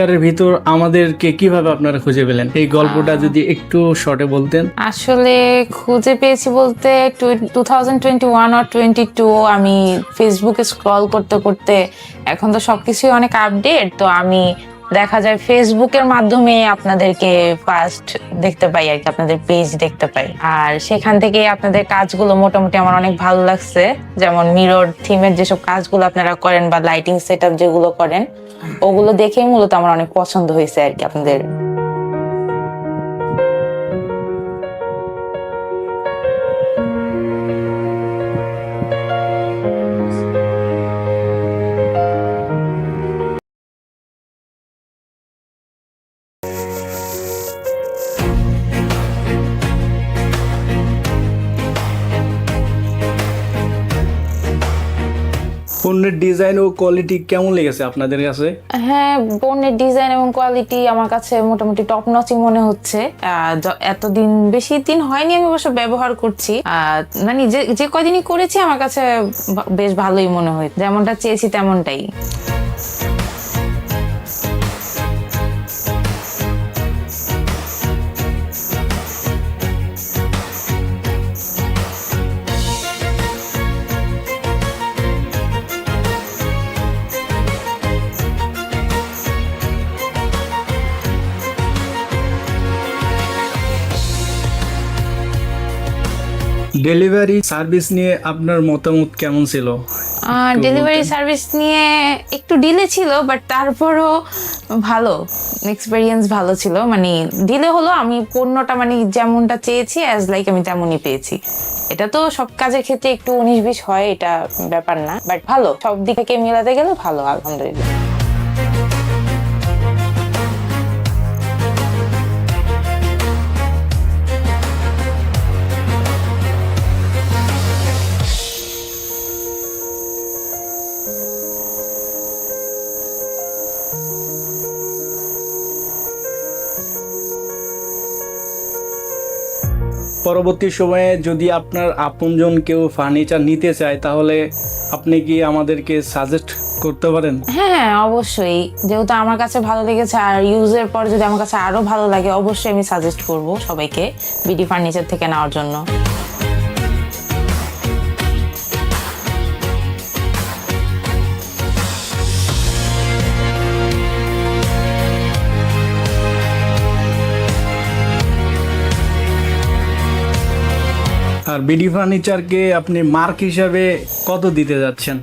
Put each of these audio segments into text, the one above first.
এর ভিতর আমাদেরকে কিভাবে আপনারা খুঁজে পেলেন, এই গল্পটা যদি একটু শর্টে বলতেন। আসলে খুঁজে পেয়েছি বলতে 2021 আর 22 আমি ফেসবুকে স্ক্রল করতে করতে, এখন তো সবকিছুই অনেক আপডেট, তো আমি দেখা যায় ফেসবুকের মাধ্যমে আপনাদেরকে ফার্স্ট দেখতে পাই আর কি, আপনাদের পেজ দেখতে পাই। আর সেখান থেকে আপনাদের কাজগুলো মোটামুটি আমার অনেক ভালো লাগছে, যেমন মিরর থিমের যেসব কাজগুলো আপনারা করেন বা লাইটিং সেটআপ যেগুলো করেন, ওগুলো দেখেই মূলত আমার অনেক পছন্দ হয়েছে আর কি আপনাদের। পণ্যের ডিজাইন ও কোয়ালিটি কেমন লেগেছে আপনাদের কাছে? হ্যাঁ, পণ্যের ডিজাইন এবং কোয়ালিটি আমার কাছে মোটামুটি টপ নচই মনে হচ্ছে। এতদিন, বেশি দিন হয়নি আমি অবশ্য ব্যবহার করছি, মানে যে কয়দিনই করেছি আমার কাছে বেশ ভালোই মনে হয়, যেমনটা চেয়েছি তেমনটাই। ডেলিভারি সার্ভিস নিয়ে আপনার মতামত কেমন ছিল? ডেলিভারি সার্ভিস নিয়ে একটু ডিলে ছিল, বাট তারপরও ভালো এক্সপেরিয়েন্স, ভালো ছিল। মানে ডিলে হলো, আমি পণ্যটা মানে যেমনটা চেয়েছি অ্যাজ লাইক আমি তেমনই পেয়েছি। এটা তো সব কাজের ক্ষেত্রে একটু 19-20 হয়, এটা ব্যাপার না, বাট ভালো, সব দিক থেকে মেলাতে গেলে ভালো, আলহামদুলিল্লাহ। পরবর্তী সময়ে যদি আপনার আপনজন কেউ ফার্নিচার নিতে চায়, তাহলে আপনি কি আমাদেরকে সাজেস্ট করতে পারেন? হ্যাঁ, অবশ্যই, যেহেতু আমার কাছে ভালো লেগেছে আর ইউজের পর যদি আমার কাছে আরো ভালো লাগে, অবশ্যই আমি সাজেস্ট করব সবাইকে বিডি ফার্নিচার থেকে নেওয়ার জন্য। আর বিডি ফার্নিচারকে আপনি মার্ক হিসাবে কত দিতে যাচ্ছেন?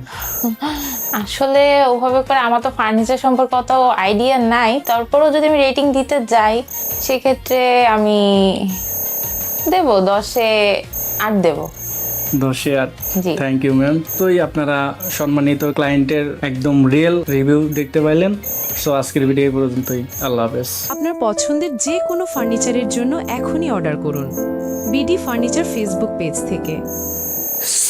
আসলে ওভাবে করে আমার তো ফার্নিচার সম্পর্কে অত আইডিয়া নাই, তারপরেও যদি আমি রেটিং দিতে যাই সেক্ষেত্রে আমি দেব 10-এ 8 দেব। 10-এ 8। জি। Thank you ma'am. তোই আপনারা সম্মানিত ক্লায়েন্টের একদম রিয়েল রিভিউ দেখতে পাইলেন। সো আজকের ভিডিও এই পর্যন্তই। আল্লাহ হাফেজ। আপনার পছন্দের যে কোনো ফার্নিচারের জন্য এখনই অর্ডার করুন বিডি ফার্নিচার ফেসবুক পেজ থেকে।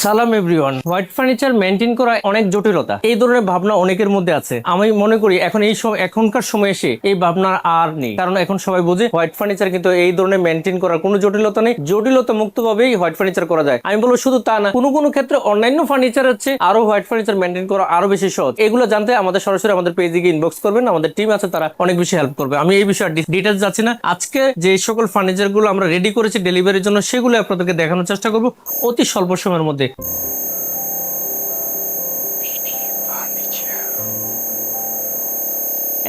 সালাম এভরিওয়ান। হোয়াইট ফার্নিচার মেনটেন করা অনেক জটিলতা, এই ধরনের ভাবনা অনেকের মধ্যে আছে। আমি মনে করি এখন এখনকার সময় এসে এই ভাবনা আর নেই, কারণ এখন সবাই বোঝে হোয়াইট ফার্নিচার কিন্তু এই ধরনের মেনটেন করার কোনো জটিলতা নেই, জটিলতা মুক্ত ভাবেই হোয়াইট ফার্নিচার করা যায়। আমি বলবো শুধু তা না, কোনো ক্ষেত্রে অন্যান্য ফার্নিচার হচ্ছে আরো হোয়াইট ফার্নিচার মেনটেন করা আরো বেশি সহজ। এগুলো জানতে আমাদের সরাসরি আমাদের পেজে গিয়ে ইনবক্স করবেন, আমাদের টিম আছে, তারা অনেক বেশি হেল্প করবে। আমি এই বিষয়ে ডিটেলস যাচ্ছি না। আজকে যে সকল ফার্নিচার গুলো আমরা রেডি করেছি ডেলিভারির জন্য, সেগুলো আপনাদেরকে দেখানোর চেষ্টা করবো অতি স্বল্প সময়ের মধ্যে।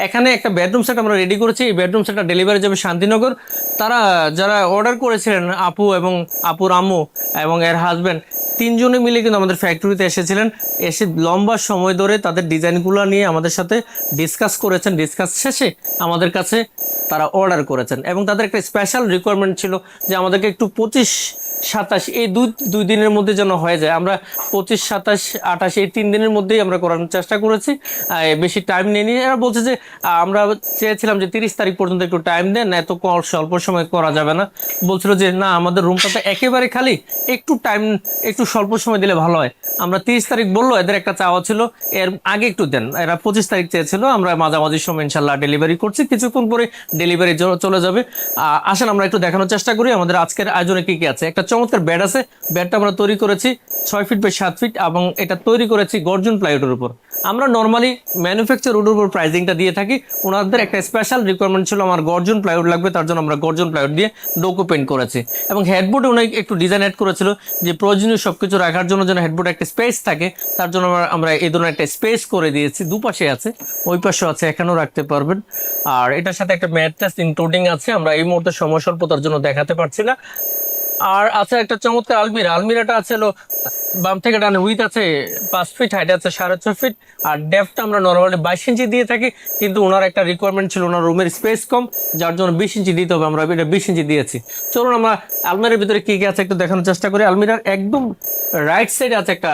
এখানে একটা বেডরুম সেট আমরা রেডি করেছি। এই বেডরুম সেটটা ডেলিভারি যাবে শান্তিনগর। তারা যারা অর্ডার করেছিলেন, আপু এবং আপুর আম্মু এবং এর হাজব্যান্ড, তিনজনে মিলে কিন্তু আমাদের ফ্যাক্টরিতে এসেছিলেন। এসে লম্বা সময় ধরে তাদের ডিজাইনগুলো নিয়ে আমাদের সাথে ডিসকাস করেছেন। ডিসকাস শেষে আমাদের কাছে তারা অর্ডার করেছেন এবং তাদের একটা স্পেশাল রিকোয়ারমেন্ট ছিল যে আমাদেরকে একটু 25-27 এই দুই দিনের মধ্যে যেন হয়ে যায়। আমরা 25, 27, 28 এই 3 দিনের মধ্যেই আমরা করার চেষ্টা করেছি, বেশি টাইম নিয়ে নিয়ে। এরা বলছে যে আমরা চেয়েছিলাম যে 30 তারিখ পর্যন্ত একটু টাইম দেন, এত স্বল্প সময় করা যাবে না। বলছিল যে না, আমাদের রুমটা তো একেবারে খালি, একটু টাইম, একটু স্বল্প সময় দিলে ভালো হয়। আমরা 30 তারিখ বললো, এদের একটা চাওয়া ছিল এর আগে একটু দেন। এরা 25 তারিখ চেয়েছিল, আমরা মাঝামাঝি সময় ইনশাল্লাহ ডেলিভারি করছি, কিছুক্ষণ পরে ডেলিভারি চলে যাবে। আসেন আমরা একটু দেখানোর চেষ্টা করি আমাদের আজকের আয়োজনে কি কি আছে। একটা চমৎকার বেড আছে। বেডটা আমরা তৈরি করেছি 6 ফিট বাই 7 ফিট এবং এটা তৈরি করেছি গর্জন প্লাইউডের উপর। আমরা নর্মালি ম্যানুফ্যাকচার উডের উপর প্রাইসিংটা দিয়ে থাকি। ওনাদের একটা স্পেশাল রিকোয়ারমেন্ট ছিল আমার গর্জন প্লাইউড লাগবে, তার জন্য আমরা গর্জন প্লাইউড দিয়ে ডোকো পেন্ট করেছি। এবং হেডবোর্ডে উনি একটু ডিজাইন অ্যাড করেছিল যে প্রয়োজনীয় সবকিছু রাখার জন্য যেন হেডবোর্ডে একটা স্পেস থাকে, তার জন্য আমরা এই ধরনের একটা স্পেস করে দিয়েছি। দুপাশে আছে, ওই পাশে আছে, এখানেও রাখতে পারবেন। আর এটার সাথে একটা ম্যাট্রেস ইনক্লুডিং আছে, আমরা এই মুহূর্তে সময় স্বল্পতার জন্য দেখাতে পারছি না। আর আছে একটা চমৎকার আলমিরা। আলমিরাটা আছে হলো বাম থেকে ডানে উইথ আছে 5 ফিট, হাইট আছে 6.5 ফিট, আর ডেপথটা আমরা নর্মালি 22 ইঞ্চি দিয়ে থাকি। কিন্তু ওনার একটা রিকোয়ারমেন্ট ছিল, ওনার রুমের স্পেস কম, যার জন্য 20 ইঞ্চি দিতে হবে, আমরা এটা 20 ইঞ্চি দিয়েছি। চলুন আমরা আলমিরার ভিতরে কি কি আছে একটু দেখানোর চেষ্টা করি। আলমিরার একদম রাইট সাইডে আছে একটা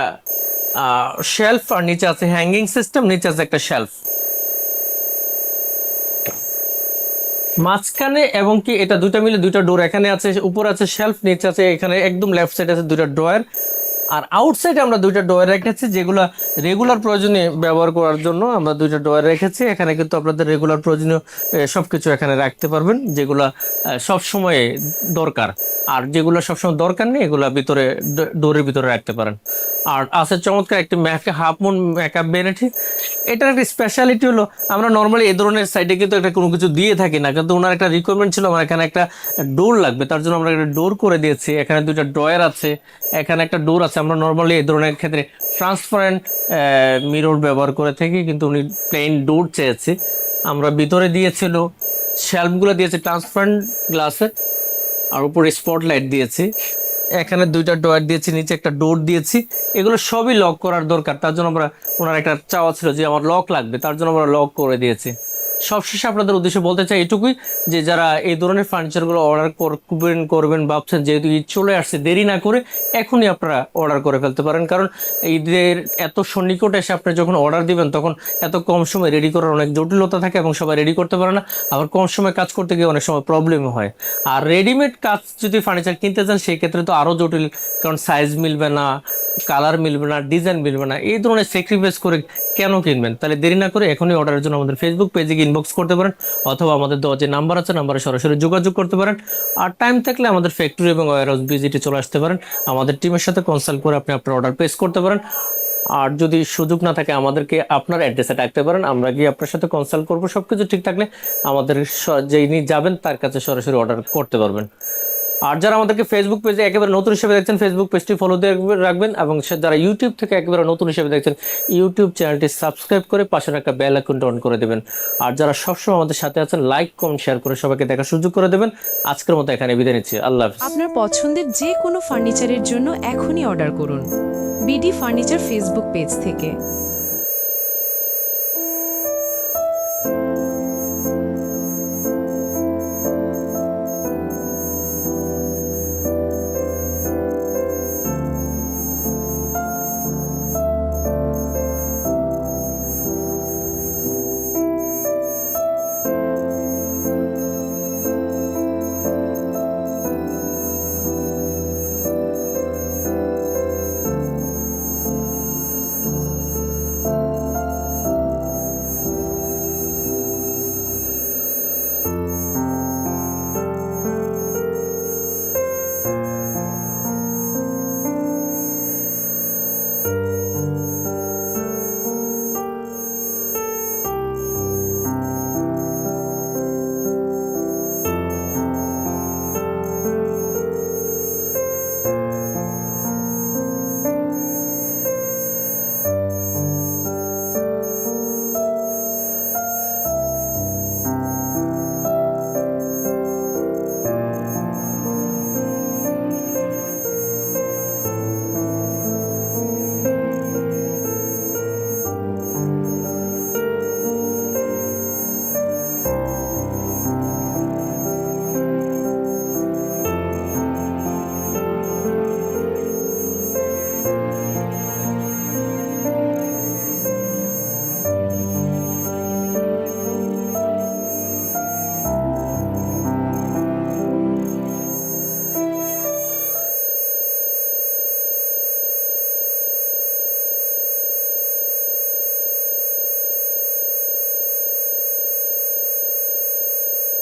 শেলফ, আর নিচে আছে হ্যাঙ্গিং সিস্টেম, নিচে আছে একটা শেলফ মাঝখানে, এবং কি এটা দুইটা মিলে দুইটা ডোর। এখানে আছে, উপর আছে শেলফ, নিচে আছে, এখানে একদম লেফট সাইড আছে দুইটা ড্রয়ার। আর আউটসাইডে আমরা দুইটা ড্রয়ার রেখেছি, যেগুলো রেগুলার প্রয়োজনে ব্যবহার করার জন্য আমরা দুইটা ড্রয়ার রেখেছি। এখানে কিন্তু আপনাদের রেগুলার প্রয়োজনীয় সবকিছু এখানে রাখতে পারবেন, যেগুলো সব সময় দরকার। আর যেগুলো সবসময় দরকার নেই এগুলো ভিতরে ডোরের ভিতরে রাখতে পারেন। আর আছে চমৎকার একটি হাফ মুন মেকআপ ভ্যানিটি। এটার একটা স্পেশালিটি হলো আমরা নর্মালি এই ধরনের সাইডে কিন্তু একটা কোনো কিছু দিয়ে থাকি না, কিন্তু ওনার একটা রিকোয়ারমেন্ট ছিল আমার এখানে একটা ডোর লাগবে, তার জন্য আমরা একটা ডোর করে দিয়েছি। এখানে দুইটা ড্রয়ার আছে, এখানে একটা ডোর আছে। আমরা নর্মালি এই ধরনের ক্ষেত্রে ট্রান্সপারেন্ট মিরর ব্যবহার করে থাকি, কিন্তু উনি প্লেন ডোর চেয়েছে। আমরা ভিতরে দিয়েছিল শেলফগুলো দিয়েছি ট্রান্সপারেন্ট গ্লাসের, আর উপরে স্পটলাইট দিয়েছি। এখানে দুইটা ড্রয়ার দিয়েছি, নিচে একটা ডোর দিয়েছি। এগুলো সবই লক করার দরকার, তার জন্য আমরা ওনার একটা চাওয়া ছিল যে আমার লক লাগবে, তার জন্য আমরা লক করে দিয়েছি। সবশেষে আপনাদের উদ্দেশ্যে বলতে চাই এটুকুই যে যারা এই ধরনের ফার্নিচারগুলো অর্ডার করবেন ভাবছেন, যেহেতু ঈদ চলে আসছে, দেরি না করে এখনই আপনারা অর্ডার করে ফেলতে পারেন। কারণ ঈদের এত সন্নিকটে এসে আপনি যখন অর্ডার দিবেন তখন এত কম সময় রেডি করার অনেক জটিলতা থাকে এবং সবাই রেডি করতে পারে না। আবার কম সময় কাজ করতে গিয়ে অনেক সময় প্রবলেম হয়। আর রেডিমেড কাজ যদি ফার্নিচার কিনতে চান সেই ক্ষেত্রে তো আরও জটিল, কারণ সাইজ মিলবে না, কালার মিলবে না, ডিজাইন মিলবে না। এই ধরনের স্যাক্রিফাইস করে কেন কিনবেন? তাহলে দেরি না করে এখনই অর্ডারের জন্য আমাদের ফেসবুক পেজে ইনবক্স করতে পারেন, অথবা আমাদের দেওয়া যে নাম্বার আছে নাম্বারে সরাসরি যোগাযোগ করতে পারেন। আর টাইম থাকলে আমাদের ফ্যাক্টরি এবং ওয়্যারহাউস ভিজিটে চলে আসতে পারেন, আমাদের টিমের সাথে কনসাল্ট করে আপনি আপনার অর্ডার প্লেস করতে পারেন। আর যদি সুযোগ না থাকে আমাদেরকে আপনার অ্যাড্রেসে ডাকতে পারেন, আমরা গিয়ে আপনার সাথে কনসাল্ট করবো। সবকিছু ঠিক থাকলে আমাদের যিনি যাবেন তার কাছে সরাসরি অর্ডার করতে পারবেন। আর যারা আমাদেরকে ফেসবুক পেজে একেবারে নতুন হিসেবে দেখছেন, ফেসবুক পেজটি ফলো দিয়ে রাখবেন, এবং যারা ইউটিউব থেকে একেবারে নতুন হিসেবে দেখছেন, ইউটিউব চ্যানেলটি সাবস্ক্রাইব করে পাশের একটা বেল আইকনটা অন করে দেবেন। আর যারা সবসময় আমাদের সাথে আছেন, লাইক কমেন্ট শেয়ার করে সবাইকে দেখার সুযোগ করে দেবেন। আজকের মতো এখানে বিদায় নিচ্ছি, আল্লাহ হাফেজ। আপনার পছন্দের যে কোনো ফার্নিচারের জন্য এখনই অর্ডার করুন বিডি ফার্নিচার ফেসবুক পেজ থেকে।